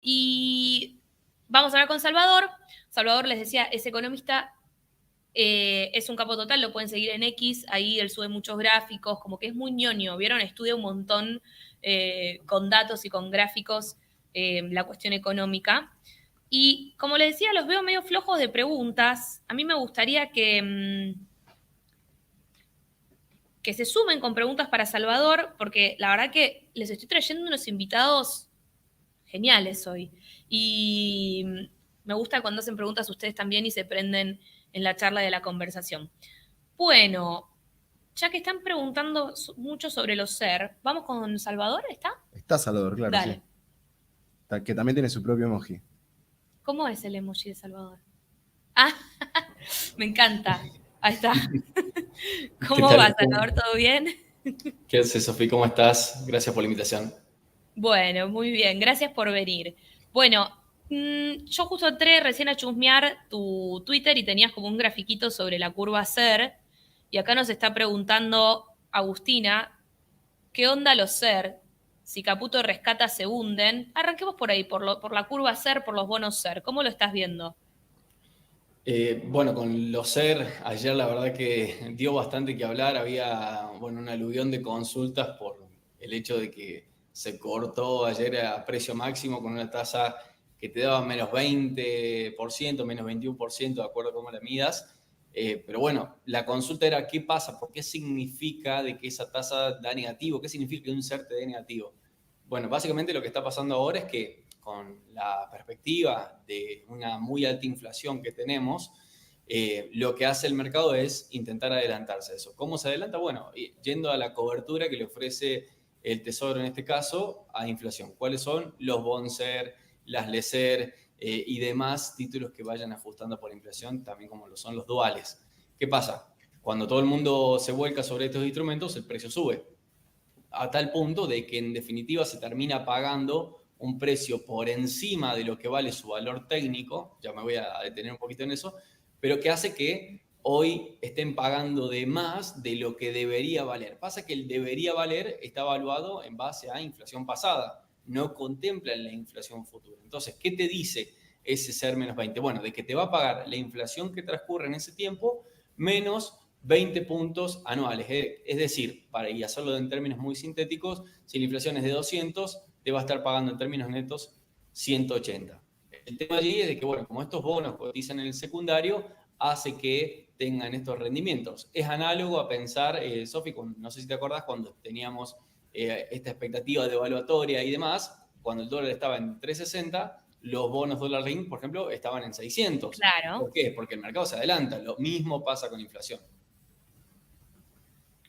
Y vamos a hablar con Salvador. Salvador, les decía, es economista, es un capo total, lo pueden seguir en X, ahí él sube muchos gráficos, como que es muy ñoño, ¿vieron? Estudia un montón con datos y con gráficos la cuestión económica. Y como les decía, los veo medio flojos de preguntas. A mí me gustaría que se sumen con preguntas para Salvador, porque la verdad que les estoy trayendo unos invitados geniales hoy. Y me gusta cuando hacen preguntas ustedes también y se prenden en la charla de la conversación. Bueno, ya que están preguntando mucho sobre los ser, ¿vamos con Salvador? ¿Está? Está Salvador, claro, Dale. sí. Que también tiene su propio emoji. ¿Cómo es el emoji de Salvador? Ah, me encanta. Ahí está. ¿Qué ¿Cómo tal? va, Salvador? ¿Todo bien? ¿Qué haces, Sofía? ¿Cómo estás? Gracias por la invitación. Bueno, muy bien. Gracias por venir. Bueno, yo justo entré recién a chusmear tu Twitter y tenías como un grafiquito sobre la curva SER. Y acá nos está preguntando Agustina, ¿qué onda los SER? Si Caputo rescata, se hunden. Arranquemos por ahí, por la curva SER, por los bonos SER. ¿Cómo lo estás viendo? Bueno, con los SER, ayer la verdad que dio bastante que hablar. Había, un aluvión de consultas por el hecho de que se cortó ayer a precio máximo con una tasa que te daba menos 20%, menos 21%, de acuerdo a cómo la midas. Pero bueno, la consulta era ¿qué pasa? ¿Por qué significa de que esa tasa da negativo? ¿Qué significa que un SER te dé negativo? Bueno, básicamente lo que está pasando ahora es que con la perspectiva de una muy alta inflación que tenemos, lo que hace el mercado es intentar adelantarse a eso. ¿Cómo se adelanta? Bueno, yendo a la cobertura que le ofrece el Tesoro en este caso a inflación. ¿Cuáles son? Los Bonser, las Leser y demás títulos que vayan ajustando por inflación, también como lo son los duales. ¿Qué pasa? Cuando todo el mundo se vuelca sobre estos instrumentos, el precio sube a tal punto de que en definitiva se termina pagando un precio por encima de lo que vale su valor técnico, ya me voy a detener un poquito en eso, pero que hace que hoy estén pagando de más de lo que debería valer. Pasa que el debería valer está evaluado en base a inflación pasada, no contempla la inflación futura. Entonces, ¿qué te dice ese ser menos 20? Bueno, de que te va a pagar la inflación que transcurre en ese tiempo menos 20 puntos anuales. Es decir, y hacerlo en términos muy sintéticos, si la inflación es de 200, te va a estar pagando en términos netos 180. El tema allí es de que, como estos bonos cotizan en el secundario, hace que tengan estos rendimientos. Es análogo a pensar, Sofi, no sé si te acordás, cuando teníamos esta expectativa de evaluatoria y demás, cuando el dólar estaba en 360, los bonos dólar ring, por ejemplo, estaban en 600. Claro. ¿Por qué? Porque el mercado se adelanta. Lo mismo pasa con inflación.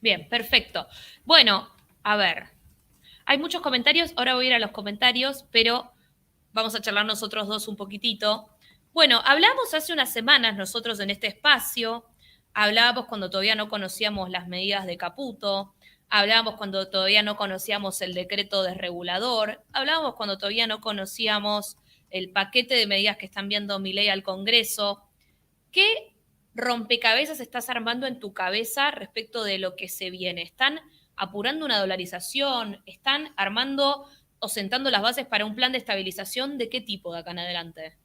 Bien, perfecto. Bueno, a ver. Hay muchos comentarios, ahora voy a ir a los comentarios, pero vamos a charlar nosotros dos un poquitito. Bueno, hablamos hace unas semanas nosotros en este espacio, hablábamos cuando todavía no conocíamos las medidas de Caputo, hablábamos cuando todavía no conocíamos el decreto desregulador, hablábamos cuando todavía no conocíamos el paquete de medidas que están viendo Milei al Congreso. ¿Qué rompecabezas estás armando en tu cabeza respecto de lo que se viene? ¿Están apurando una dolarización? ¿Están armando o sentando las bases para un plan de estabilización? ¿De qué tipo de acá en adelante?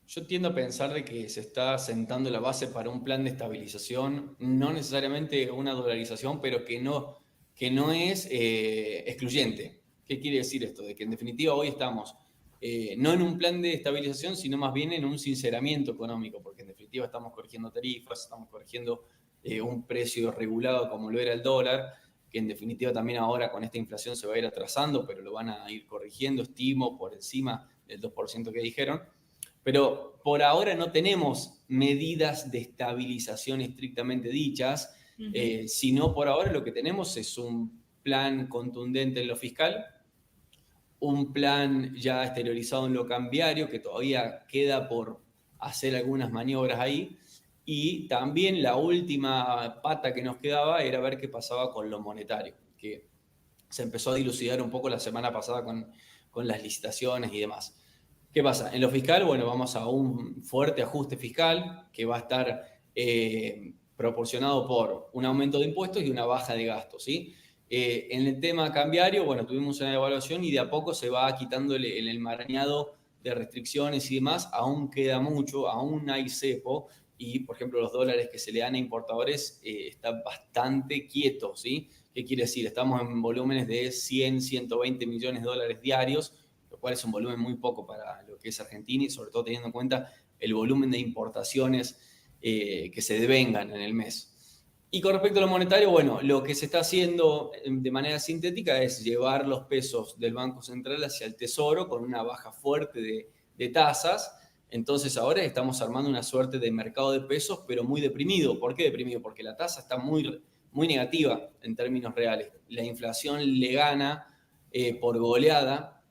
Yo tiendo a pensar de que se está sentando la base para un plan de estabilización, no necesariamente una dolarización, pero que no es excluyente. ¿Qué quiere decir esto? De que en definitiva hoy estamos no en un plan de estabilización, sino más bien en un sinceramiento económico, porque en definitiva estamos corrigiendo tarifas, estamos corrigiendo un precio regulado como lo era el dólar, que en definitiva también ahora con esta inflación se va a ir atrasando, pero lo van a ir corrigiendo, estimo, por encima del 2% que dijeron. Pero por ahora no tenemos medidas de estabilización estrictamente dichas, sino por ahora lo que tenemos es un plan contundente en lo fiscal, un plan ya exteriorizado en lo cambiario, que todavía queda por hacer algunas maniobras ahí, y también la última pata que nos quedaba era ver qué pasaba con lo monetario, que se empezó a dilucidar un poco la semana pasada con las licitaciones y demás. ¿Qué pasa? En lo fiscal, vamos a un fuerte ajuste fiscal que va a estar proporcionado por un aumento de impuestos y una baja de gastos, ¿sí? En el tema cambiario, bueno, tuvimos una evaluación y de a poco se va quitándole el enmarañado de restricciones y demás. Aún queda mucho, aún hay cepo y, por ejemplo, los dólares que se le dan a importadores están bastante quietos, ¿sí? ¿Qué quiere decir? Estamos en volúmenes de 100, 120 millones de dólares diarios, lo cual es un volumen muy poco para lo que es Argentina y sobre todo teniendo en cuenta el volumen de importaciones que se devengan en el mes. Y con respecto a lo monetario, bueno, lo que se está haciendo de manera sintética es llevar los pesos del Banco Central hacia el Tesoro con una baja fuerte de tasas. Entonces ahora estamos armando una suerte de mercado de pesos, pero muy deprimido. ¿Por qué deprimido? Porque la tasa está muy, muy negativa en términos reales. La inflación le gana por goleada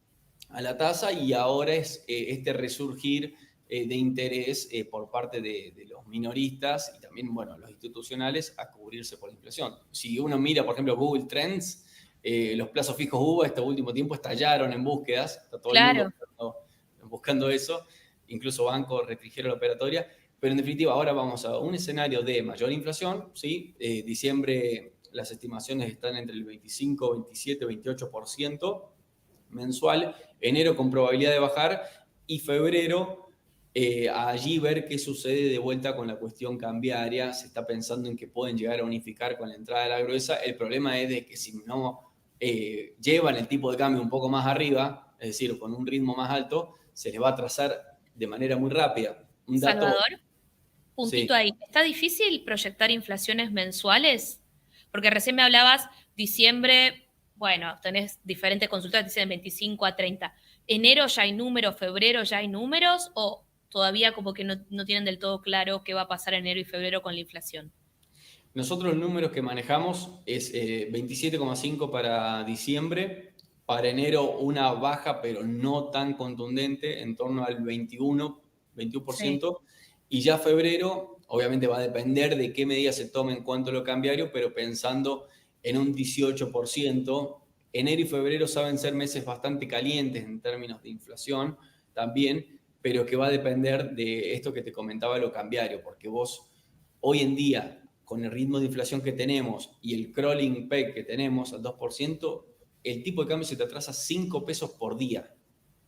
a la tasa y ahora es este resurgir de interés por parte de los minoristas y también, bueno, los institucionales a cubrirse por la inflación. Si uno mira, por ejemplo, Google Trends, los plazos fijos UVA este último tiempo estallaron en búsquedas, está todo el mundo buscando eso, incluso bancos restringieron la operatoria, pero en definitiva ahora vamos a un escenario de mayor inflación, ¿sí? Diciembre las estimaciones están entre el 25, 27, 28% mensual, enero con probabilidad de bajar y febrero allí ver qué sucede de vuelta con la cuestión cambiaria. Se está pensando en que pueden llegar a unificar con la entrada de la gruesa. El problema es de que si no llevan el tipo de cambio un poco más arriba, es decir, con un ritmo más alto, se les va a trazar de manera muy rápida. Un dato, Salvador, puntito sí. ahí. ¿Está difícil proyectar inflaciones mensuales? Porque recién me hablabas diciembre, bueno, tenés diferentes consultas que dicen 25 a 30. ¿Enero ya hay números, febrero ya hay números o todavía como que no tienen del todo claro qué va a pasar enero y febrero con la inflación? Nosotros los números que manejamos es 27,5 para diciembre, para enero una baja pero no tan contundente, en torno al 21%, Sí. y ya febrero obviamente va a depender de qué medidas se tomen en cuanto a lo cambiario, pero pensando en un 18%. Enero y febrero saben ser meses bastante calientes en términos de inflación también, pero que va a depender de esto que te comentaba, lo cambiario, porque vos hoy en día con el ritmo de inflación que tenemos y el crawling peg que tenemos al 2%, el tipo de cambio se te atrasa 5 pesos por día,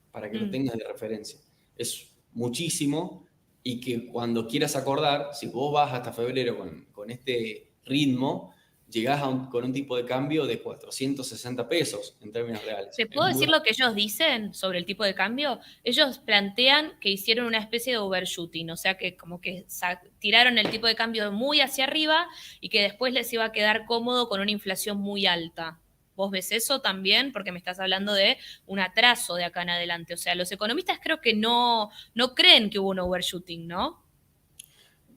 para que lo tengas de referencia. Es muchísimo y que cuando quieras acordar, si vos vas hasta febrero con este ritmo, llegás con un tipo de cambio de 460 pesos en términos reales. ¿Te Es puedo muy decir lo que ellos dicen sobre el tipo de cambio? Ellos plantean que hicieron una especie de overshooting, o sea que como que tiraron el tipo de cambio muy hacia arriba y que después les iba a quedar cómodo con una inflación muy alta. ¿Vos ves eso también? Porque me estás hablando de un atraso de acá en adelante. O sea, los economistas creo que no creen que hubo un overshooting, ¿no?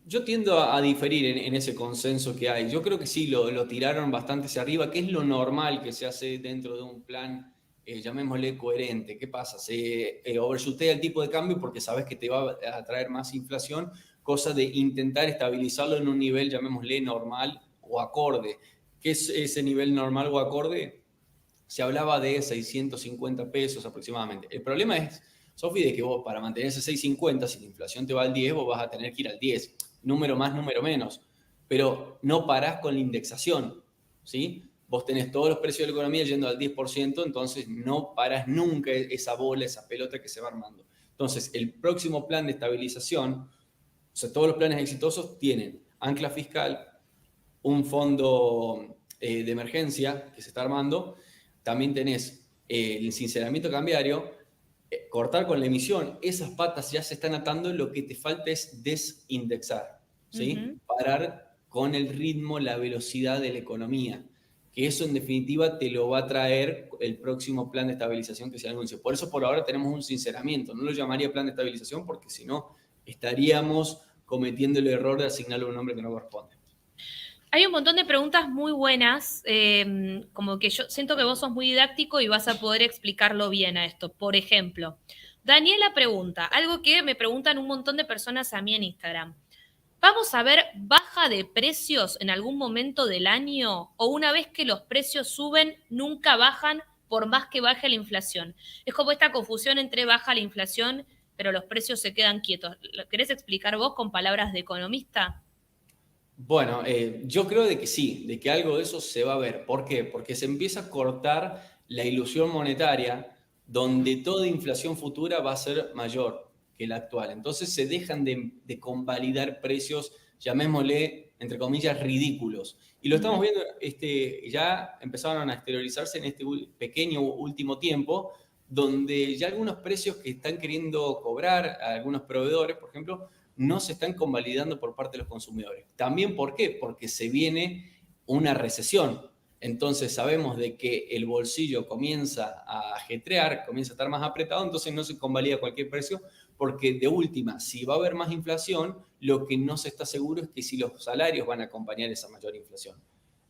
Yo tiendo a diferir en ese consenso que hay. Yo creo que sí, lo tiraron bastante hacia arriba, que es lo normal que se hace dentro de un plan, llamémosle coherente. ¿Qué pasa? Se overshootea el tipo de cambio porque sabes que te va a traer más inflación, cosa de intentar estabilizarlo en un nivel, llamémosle normal o acorde. ¿Qué es ese nivel normal o acorde? Se hablaba de 650 pesos aproximadamente. El problema es, Sofi, de que vos para mantener ese 650, si la inflación te va al 10, vos vas a tener que ir al 10, número más, número menos, pero no parás con la indexación, ¿sí? Vos tenés todos los precios de la economía yendo al 10%, entonces no parás nunca esa bola, esa pelota que se va armando. Entonces, el próximo plan de estabilización, o sea, todos los planes exitosos tienen ancla fiscal, un fondo de emergencia que se está armando, también tenés el sinceramiento cambiario, cortar con la emisión, esas patas ya se están atando, lo que te falta es desindexar, ¿sí? Parar con el ritmo, la velocidad de la economía, que eso en definitiva te lo va a traer el próximo plan de estabilización que se anuncie. Por eso por ahora tenemos un sinceramiento, no lo llamaría plan de estabilización porque si no estaríamos cometiendo el error de asignarle un nombre que no corresponde. Hay un montón de preguntas muy buenas, como que yo siento que vos sos muy didáctico y vas a poder explicarlo bien a esto. Por ejemplo, Daniela pregunta, algo que me preguntan un montón de personas a mí en Instagram. ¿Vamos a ver baja de precios en algún momento del año o una vez que los precios suben, nunca bajan por más que baje la inflación? Es como esta confusión entre baja la inflación, pero los precios se quedan quietos. ¿Lo querés explicar vos con palabras de economista? Bueno, yo creo de que sí, de que algo de eso se va a ver. ¿Por qué? Porque se empieza a cortar la ilusión monetaria, donde toda inflación futura va a ser mayor que la actual. Entonces se dejan de convalidar precios, llamémosle, entre comillas, ridículos. Y lo estamos Ujú. viendo, ya empezaron a exteriorizarse en este pequeño último tiempo, donde ya algunos precios que están queriendo cobrar a algunos proveedores, por ejemplo, no se están convalidando por parte de los consumidores. También, ¿por qué? Porque se viene una recesión. Entonces sabemos de que el bolsillo comienza a ajetrear, comienza a estar más apretado, entonces no se convalida cualquier precio, porque de última, si va a haber más inflación, lo que no se está seguro es que si los salarios van a acompañar esa mayor inflación.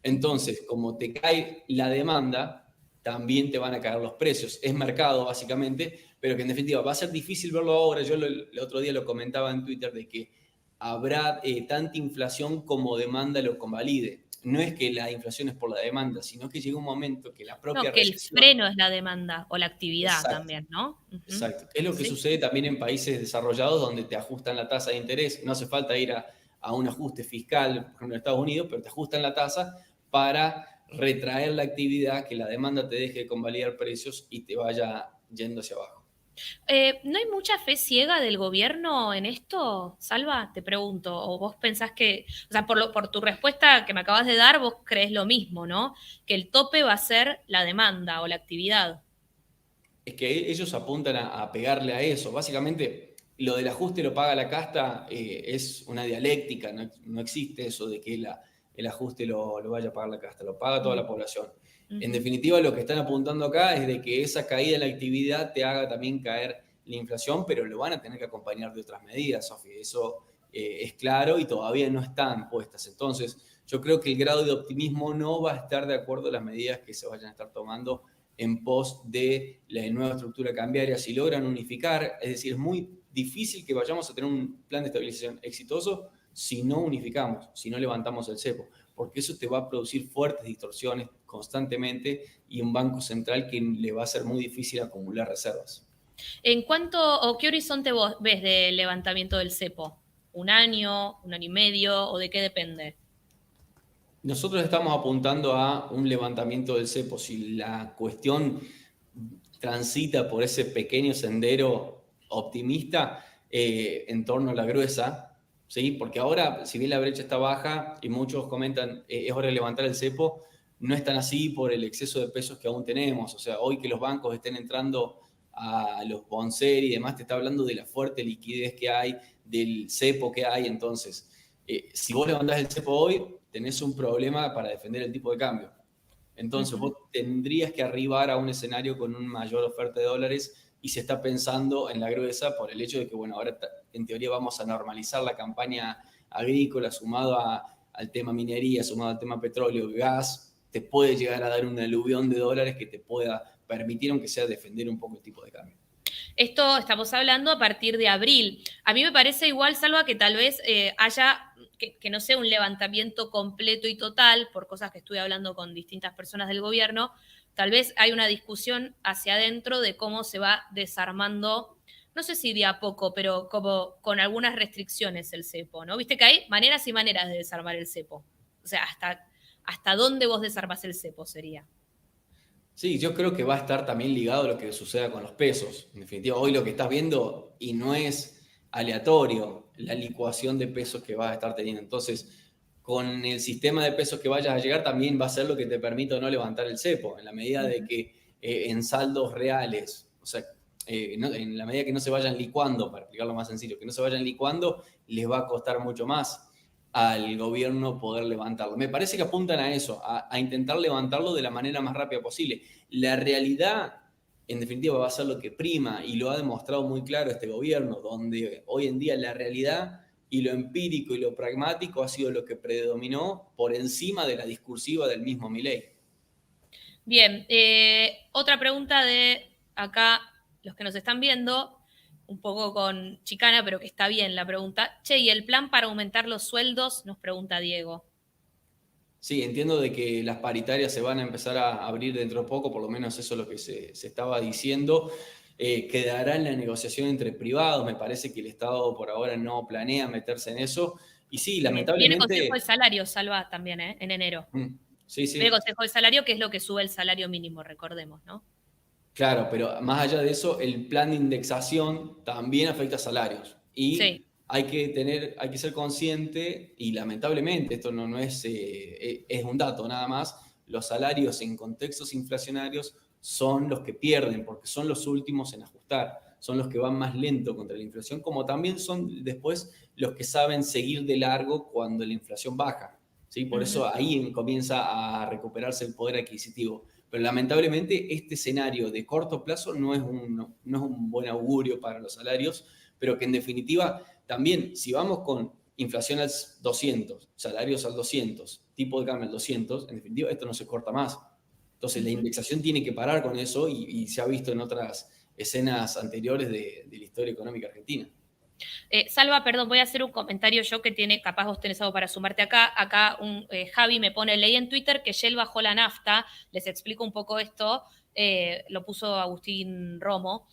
Entonces, como te cae la demanda, también te van a caer los precios. Es mercado, básicamente, pero que en definitiva va a ser difícil verlo ahora. Yo el otro día lo comentaba en Twitter de que habrá tanta inflación como demanda lo convalide. No es que la inflación es por la demanda, sino que llega un momento que la propia No, que el recesión... freno es la demanda o la actividad Exacto. también, ¿no? Ujú. Exacto. Es lo que Sí. sucede también en países desarrollados donde te ajustan la tasa de interés. No hace falta ir a un ajuste fiscal, por ejemplo, en Estados Unidos, pero te ajustan la tasa para retraer la actividad, que la demanda te deje de convalidar precios y te vaya yendo hacia abajo. ¿No hay mucha fe ciega del gobierno en esto, Salva? Te pregunto. ¿O vos pensás que, o sea, por tu respuesta que me acabas de dar, vos crees lo mismo, ¿no? Que el tope va a ser la demanda o la actividad. Es que ellos apuntan a pegarle a eso. Básicamente, lo del ajuste lo paga la casta es una dialéctica, no existe eso de que el ajuste lo vaya a pagar la casta, lo paga toda Mm, la población. En ujú. definitiva, lo que están apuntando acá es de que esa caída en la actividad te haga también caer la inflación, pero lo van a tener que acompañar de otras medidas, Sofía. Eso es claro y todavía no están puestas. Entonces, yo creo que el grado de optimismo no va a estar de acuerdo a las medidas que se vayan a estar tomando en pos de la nueva estructura cambiaria. Si logran unificar, es decir, es muy difícil que vayamos a tener un plan de estabilización exitoso si no unificamos, si no levantamos el cepo, porque eso te va a producir fuertes distorsiones constantemente y un banco central que le va a ser muy difícil acumular reservas. ¿En cuánto o qué horizonte vos ves de levantamiento del cepo? Un año y medio o de qué depende? Nosotros estamos apuntando a un levantamiento del cepo. Si la cuestión transita por ese pequeño sendero optimista en torno a la gruesa, ¿sí? Porque ahora, si bien la brecha está baja y muchos comentan es hora de levantar el cepo, no es tan así por el exceso de pesos que aún tenemos. O sea, hoy que los bancos estén entrando a los bonser y demás, te está hablando de la fuerte liquidez que hay, del cepo que hay. Entonces, si vos levantás el cepo hoy, tenés un problema para defender el tipo de cambio. Entonces Ujú. vos tendrías que arribar a un escenario con una mayor oferta de dólares y se está pensando en la gruesa por el hecho de que, bueno, ahora en teoría vamos a normalizar la campaña agrícola sumado al tema minería, sumado al tema petróleo, gas, te puede llegar a dar un aluvión de dólares que te pueda permitir, aunque sea, defender un poco el tipo de cambio. Esto estamos hablando a partir de abril. A mí me parece igual, Salva, que tal vez haya, que no sea un levantamiento completo y total, por cosas que estuve hablando con distintas personas del gobierno, tal vez hay una discusión hacia adentro de cómo se va desarmando, no sé si de a poco, pero como con algunas restricciones el cepo, ¿no? Viste que hay maneras y maneras de desarmar el cepo. O sea, hasta dónde vos desarmás el cepo sería. Sí, yo creo que va a estar también ligado a lo que suceda con los pesos. En definitiva, hoy lo que estás viendo, y no es aleatorio, la licuación de pesos que vas a estar teniendo. Entonces, con el sistema de pesos que vayas a llegar, también va a ser lo que te permita o no levantar el cepo, en la medida de Ujú. que en saldos reales, o sea, en la medida que no se vayan licuando, para explicarlo más sencillo, que no se vayan licuando, les va a costar mucho más al gobierno poder levantarlo. Me parece que apuntan a eso, a intentar levantarlo de la manera más rápida posible. La realidad, en definitiva, va a ser lo que prima y lo ha demostrado muy claro este gobierno, donde hoy en día la realidad y lo empírico y lo pragmático ha sido lo que predominó por encima de la discursiva del mismo Milei. Bien, otra pregunta de acá, los que nos están viendo, un poco con chicana, pero que está bien la pregunta. Che, ¿y el plan para aumentar los sueldos? Nos pregunta Diego. Sí, entiendo de que las paritarias se van a empezar a abrir dentro de poco, por lo menos eso es lo que se estaba diciendo. Quedará en la negociación entre privados, me parece que el Estado por ahora no planea meterse en eso. Y sí, Viene consejo lamentablemente... de salario, Salva, también, en enero. Sí, Viene sí. consejo de salario, que es lo que sube el salario mínimo, recordemos, ¿no? Claro, pero más allá de eso, el plan de indexación también afecta a salarios. Sí. Y hay que ser consciente, y lamentablemente esto no es, es un dato nada más, los salarios en contextos inflacionarios son los que pierden, porque son los últimos en ajustar, son los que van más lento contra la inflación, como también son después los que saben seguir de largo cuando la inflación baja. ¿Sí? Por eso ahí comienza a recuperarse el poder adquisitivo. Pero lamentablemente este escenario de corto plazo no es un buen augurio para los salarios, pero que en definitiva también, si vamos con inflación al 200, salarios al 200, tipo de cambio al 200, en definitiva esto no se corta más. Entonces la indexación tiene que parar con eso, y se ha visto en otras escenas anteriores de la historia económica argentina. Salva, perdón, voy a hacer un comentario yo que tiene, capaz vos tenés algo para sumarte acá. Acá Javi me pone, leí en Twitter que Shell bajó la nafta, les explico un poco esto, lo puso Agustín Romo.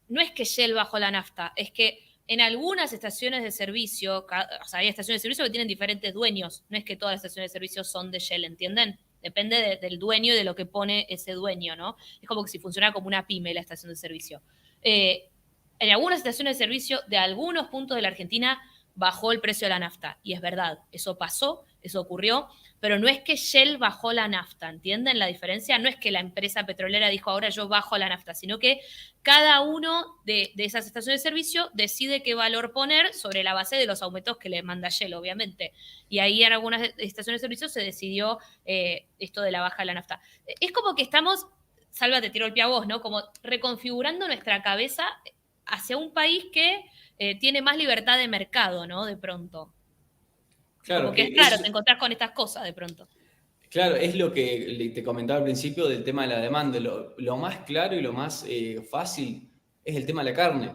No es que Shell bajó la nafta, es que en algunas estaciones de servicio, o sea, hay estaciones de servicio que tienen diferentes dueños, no es que todas las estaciones de servicio son de Shell, ¿entienden? Depende del dueño y de lo que pone ese dueño, ¿no? Es como que si funcionara como una pyme la estación de servicio. En algunas estaciones de servicio de algunos puntos de la Argentina bajó el precio de la nafta. Y es verdad, eso pasó, eso ocurrió, pero no es que Shell bajó la nafta, ¿entienden la diferencia? No es que la empresa petrolera dijo ahora yo bajo la nafta, sino que cada uno de esas estaciones de servicio decide qué valor poner sobre la base de los aumentos que le manda Shell, obviamente. Y ahí en algunas estaciones de servicio se decidió esto de la baja de la nafta. Es como que estamos, Salva, te tiro el pie a vos, ¿no? Como reconfigurando nuestra cabeza hacia un país que tiene más libertad de mercado, ¿no? De pronto. Claro, Como que es raro, te encontrás con estas cosas de pronto. claro, es lo que te comentaba al principio del tema de la demanda. Lo más claro y lo más fácil es el tema de la carne.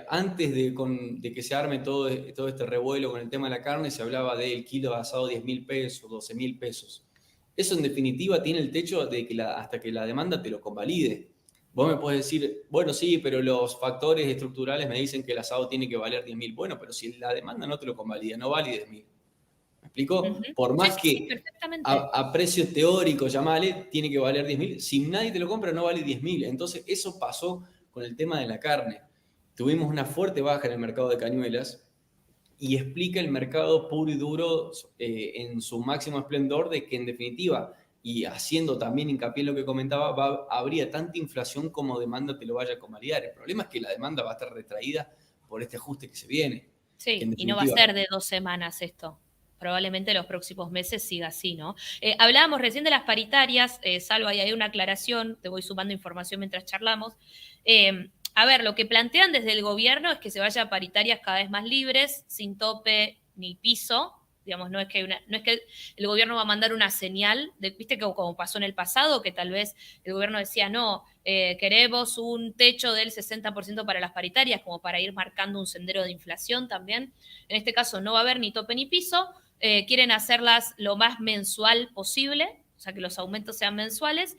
Antes de que se arme todo este revuelo con el tema de la carne, se hablaba del kilo de asado 10.000 pesos, 12.000 pesos. Eso en definitiva tiene el techo de que hasta que la demanda te lo convalide. Vos me podés decir, bueno, sí, pero los factores estructurales me dicen que el asado tiene que valer 10.000. Bueno, pero si la demanda no te lo convalida, no vale 10.000. ¿Me explico? Por Sí, más sí, sí, que perfectamente. a precio teórico, llamale, tiene que valer 10.000. Si nadie te lo compra, no vale 10.000. Entonces, eso pasó con el tema de la carne. Tuvimos una fuerte baja en el mercado de cañuelas, y explica el mercado puro y duro en su máximo esplendor, de que en definitiva, y haciendo también hincapié en lo que comentaba, habría tanta inflación como demanda te lo vaya a convalidar. El problema es que la demanda va a estar retraída por este ajuste que se viene. Que en Sí, y no va a definitiva, ser de 2 semanas esto. Probablemente los próximos meses siga así, ¿no? Hablábamos recién de las paritarias, Salva, y hay una aclaración, te voy sumando información mientras charlamos. A ver, lo que plantean desde el gobierno es que se vaya a paritarias cada vez más libres, sin tope ni piso. Digamos, no es que el gobierno va a mandar una señal, viste que como pasó en el pasado, que tal vez el gobierno decía, no, queremos un techo del 60% para las paritarias, como para ir marcando un sendero de inflación también. En este caso no va a haber ni tope ni piso, quieren hacerlas lo más mensual posible, o sea, que los aumentos sean mensuales.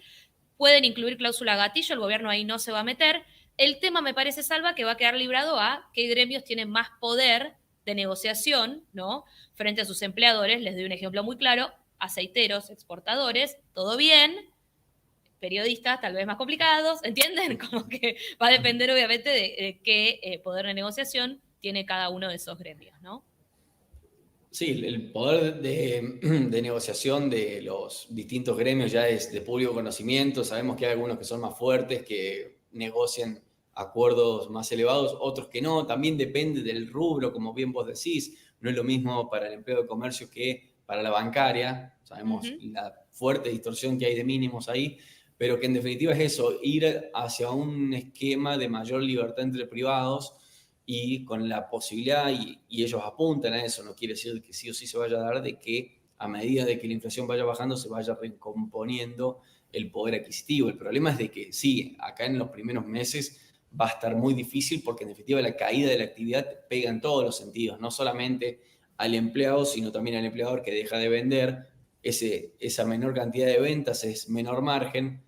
Pueden incluir cláusula gatillo, el gobierno ahí no se va a meter. El tema me parece, Salva, que va a quedar librado a qué gremios tienen más poder de negociación, ¿no? Frente a sus empleadores. Les doy un ejemplo muy claro: aceiteros, exportadores, todo bien, periodistas tal vez más complicados, ¿entienden? Como que va a depender obviamente de qué poder de negociación tiene cada uno de esos gremios, ¿no? sí, el poder de negociación de los distintos gremios ya es de público conocimiento. Sabemos que hay algunos que son más fuertes, que negocian acuerdos más elevados, otros que no. También depende del rubro, como bien vos decís. No es lo mismo para el empleo de comercio que para la bancaria. Sabemos la fuerte distorsión que hay de mínimos ahí, pero que en definitiva es eso, ir hacia un esquema de mayor libertad entre privados, y con la posibilidad, y ellos apuntan a eso, no quiere decir que sí o sí se vaya a dar, de que a medida de que la inflación vaya bajando se vaya recomponiendo el poder adquisitivo. El problema es de que sí, acá en los primeros meses va a estar muy difícil, porque en definitiva la caída de la actividad pega en todos los sentidos, no solamente al empleado, sino también al empleador, que deja de vender. Esa menor cantidad de ventas es menor margen,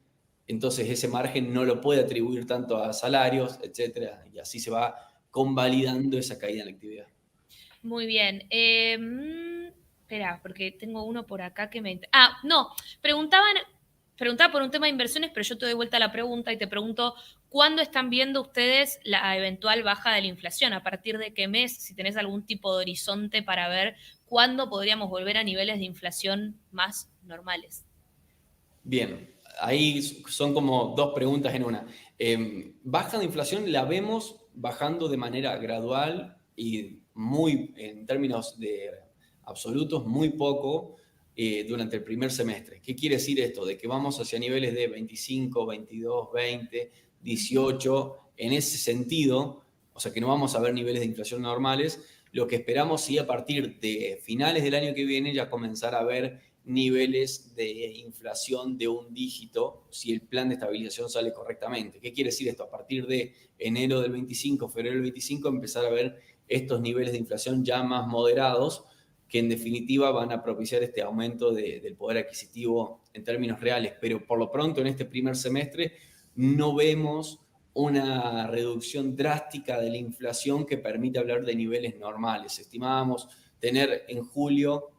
entonces ese margen no lo puede atribuir tanto a salarios, etcétera, y así se va convalidando esa caída en la actividad. Muy bien. Espera, porque tengo uno por acá que me... No, preguntaba por un tema de inversiones, pero yo te doy vuelta a la pregunta y te pregunto, ¿cuándo están viendo ustedes la eventual baja de la inflación? ¿A partir de qué mes? Si tenés algún tipo de horizonte para ver cuándo podríamos volver a niveles de inflación más normales. Bien, ahí son como dos preguntas en una. Baja de inflación la vemos bajando de manera gradual y muy, en términos de absolutos, muy poco durante el primer semestre. ¿Qué quiere decir esto? De que vamos hacia niveles de 25, 22, 20, 18, en ese sentido, o sea que no vamos a ver niveles de inflación normales. Lo que esperamos sí a partir de finales del año que viene ya comenzar a ver niveles de inflación de un dígito si el plan de estabilización sale correctamente. ¿Qué quiere decir esto? A partir de enero del 25, febrero del 25, empezar a ver estos niveles de inflación ya más moderados que en definitiva van a propiciar este aumento del poder adquisitivo en términos reales. Pero por lo pronto en este primer semestre no vemos una reducción drástica de la inflación que permite hablar de niveles normales. Estimábamos tener en julio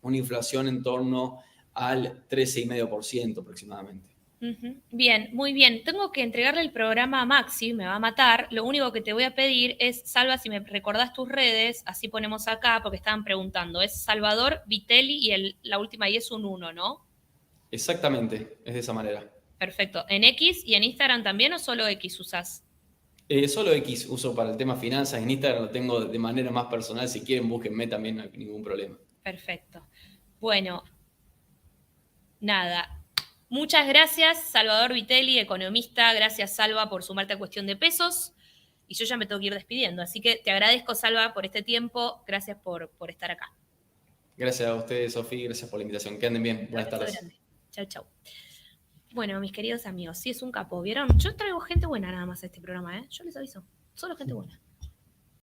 una inflación en torno al 13,5% aproximadamente. Bien, muy bien. Tengo que entregarle el programa a Maxi, me va a matar. Lo único que te voy a pedir es, Salva, si me recordás tus redes, así ponemos acá, porque estaban preguntando. Es Salvador Vitelli y la última I es un 1, ¿no? Exactamente, es de esa manera. Perfecto. ¿En X y en Instagram también o solo X usás? Solo X uso para el tema finanzas, en Instagram lo tengo de manera más personal, si quieren búsquenme también, no hay ningún problema. Perfecto. Bueno, nada. Muchas gracias, Salvador Vitelli, economista. Gracias, Salva, por sumarte a Cuestión de Pesos. Y yo ya me tengo que ir despidiendo. Así que te agradezco, Salva, por este tiempo. Gracias por estar acá. Gracias a ustedes, Sofía, gracias por la invitación. Que anden bien. Buenas tardes. Chau, chau. Bueno, mis queridos amigos, sí es un capo, ¿vieron? Yo traigo gente buena nada más a este programa, ¿eh? Yo les aviso. Solo gente buena.